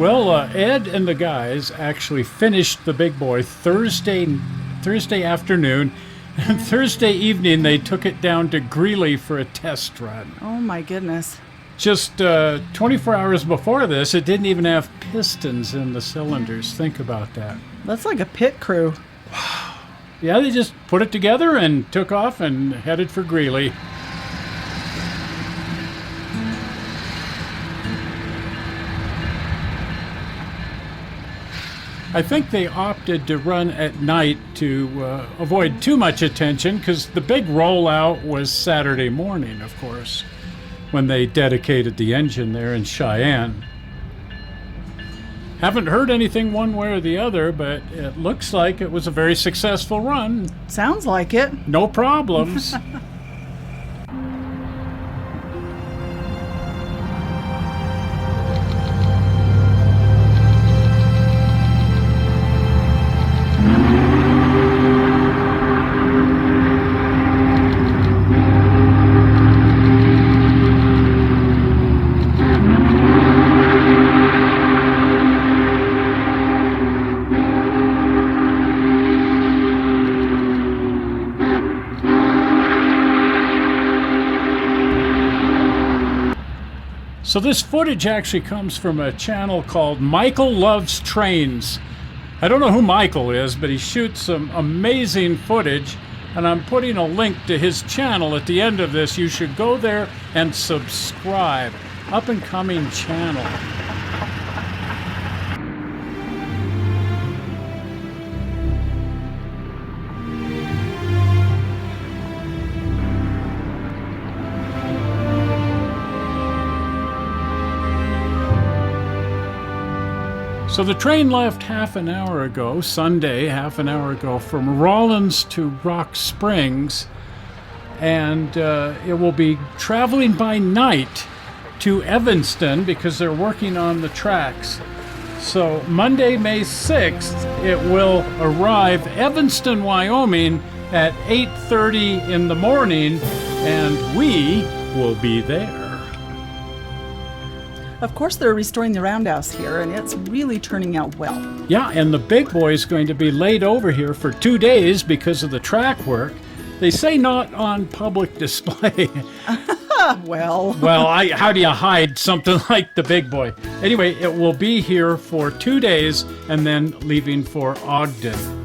Well, Ed and the guys actually finished the big boy Thursday afternoon, and Thursday evening they took it down to Greeley for a test run. Oh my goodness. Just 24 hours before this, it didn't even have pistons in the cylinders. Think about that. That's like a pit crew. Yeah, they just put it together and took off and headed for Greeley. I think they opted to run at night to avoid too much attention, because the big rollout was Saturday morning, of course, when they dedicated the engine there in Cheyenne. Haven't heard anything one way or the other, but it looks like it was a very successful run. Sounds like it. No problems. So this footage actually comes from a channel called Michael Loves Trains. I don't know who Michael is, but he shoots some amazing footage, and I'm putting a link to his channel at the end of this. You should go there and subscribe. Up and coming channel. So the train left half an hour ago, Sunday, half an hour ago, from Rawlins to Rock Springs, and it will be traveling by night to Evanston because they're working on the tracks. So Monday, May 6th, it will arrive Evanston, Wyoming at 8:30 in the morning, and we will be there. Of course, they're restoring the Roundhouse here, and it's really turning out well. Yeah, and the big boy is going to be laid over here for 2 days because of the track work. They say not on public display. Well, how do you hide something like the big boy? Anyway, it will be here for 2 days and then leaving for Ogden.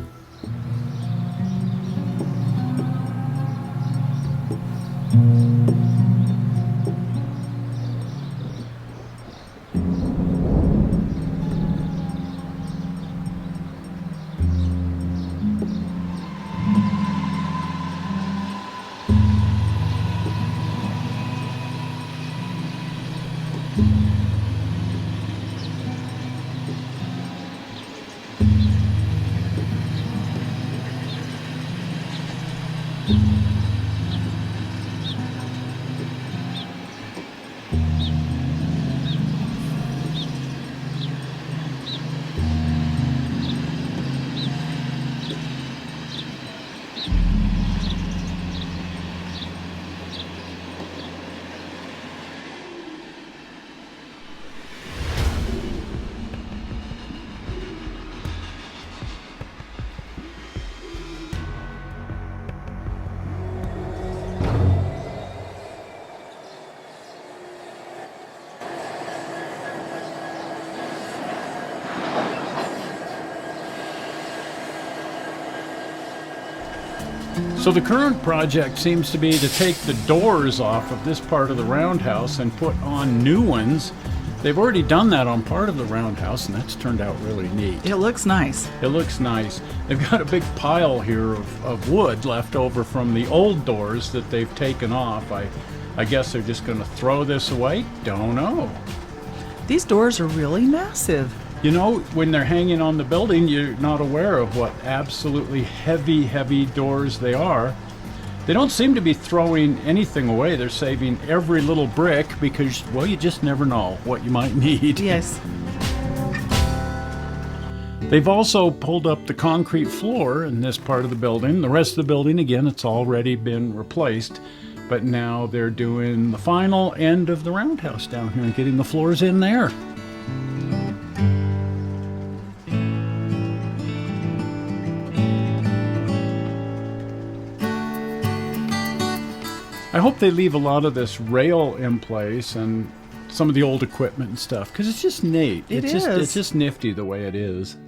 So the current project seems to be to take the doors off of this part of the roundhouse and put on new ones. They've already done that on part of the roundhouse, and that's turned out really neat. it looks nice. It looks nice. They've got a big pile here of wood left over from the old doors that they've taken off. I guess they're just going to throw this away? Don't know. These doors are really massive. You know, when they're hanging on the building, you're not aware of what absolutely heavy, heavy doors they are. They don't seem to be throwing anything away. They're saving every little brick because, well, you just never know what you might need. Yes. They've also pulled up the concrete floor in this part of the building. The rest of the building, again, it's already been replaced. But now they're doing the final end of the roundhouse down here and getting the floors in there. I hope they leave a lot of this rail in place and some of the old equipment and stuff, because it's just neat. It's just nifty the way it is.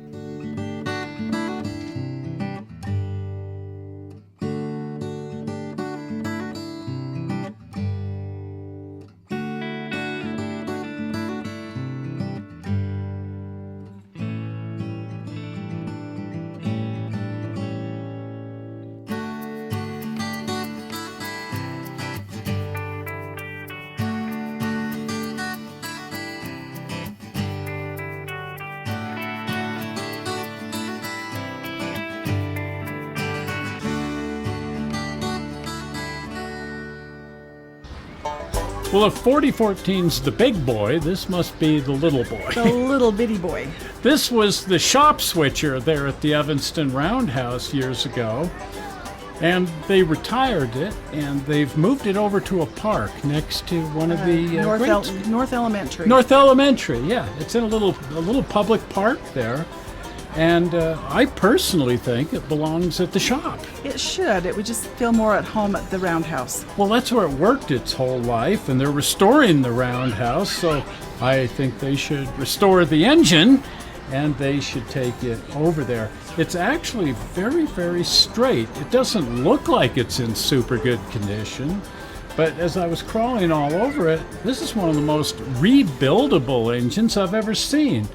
Well, if 4014's the big boy, this must be the little boy. The little bitty boy. This was the shop switcher there at the Evanston Roundhouse years ago. And they retired it, and they've moved it over to a park next to one of the North Elementary. North Elementary, yeah. It's in a little public park there. And I personally think it belongs at the shop. It should. It would just feel more at home at the Roundhouse. Well, that's where it worked its whole life, and they're restoring the Roundhouse, so I think they should restore the engine, and they should take it over there. It's actually very, very straight. It doesn't look like it's in super good condition, but as I was crawling all over it, this is one of the most rebuildable engines I've ever seen.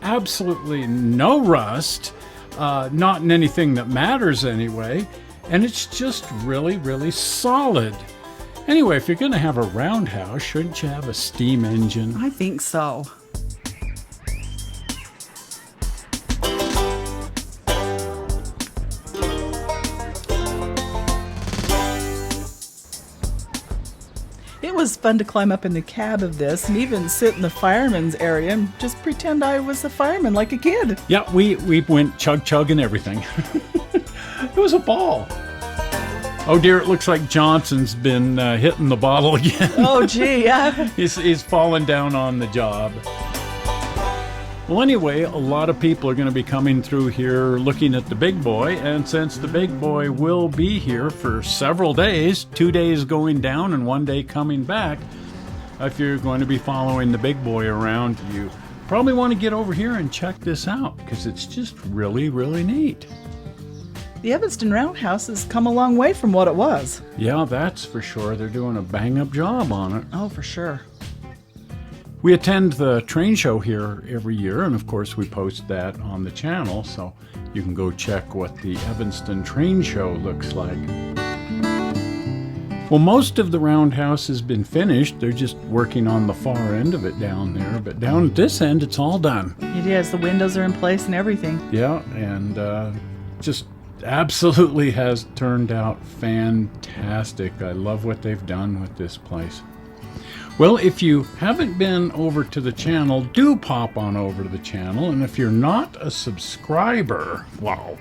Absolutely no rust, not in anything that matters anyway, and it's just really, really solid. Anyway, if you're going to have a roundhouse, shouldn't you have a steam engine? I think so. It was fun to climb up in the cab of this and even sit in the fireman's area and just pretend I was a fireman like a kid. Yeah, we went chug and everything. It was a ball. Oh dear, it looks like Johnson's been hitting the bottle again. Oh gee, yeah. He's fallen down on the job. Well, anyway, a lot of people are going to be coming through here looking at the big boy, and since the big boy will be here for several days, 2 days going down and 1 day coming back, if you're going to be following the big boy around, you probably want to get over here and check this out, because it's just really, really neat. The Evanston Roundhouse has come a long way from what it was. Yeah, that's for sure. They're doing a bang-up job on it. Oh, for sure. We attend the train show here every year, and of course we post that on the channel, so you can go check what the Evanston train show looks like. Well, most of the roundhouse has been finished. They're just working on the far end of it down there, but down at this end, it's all done. It is. The windows are in place and everything. Yeah, and just absolutely has turned out fantastic. I love what they've done with this place. Well, if you haven't been over to the channel, do pop on over to the channel. And if you're not a subscriber, wow,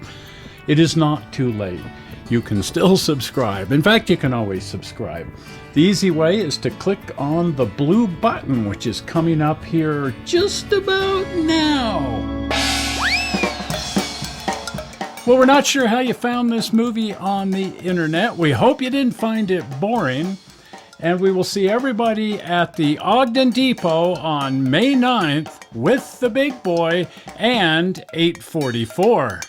it is not too late. You can still subscribe. In fact, you can always subscribe. The easy way is to click on the blue button, which is coming up here just about now. Well, we're not sure how you found this movie on the internet. We hope you didn't find it boring. And we will see everybody at the Ogden Depot on May 9th with the big boy and 844.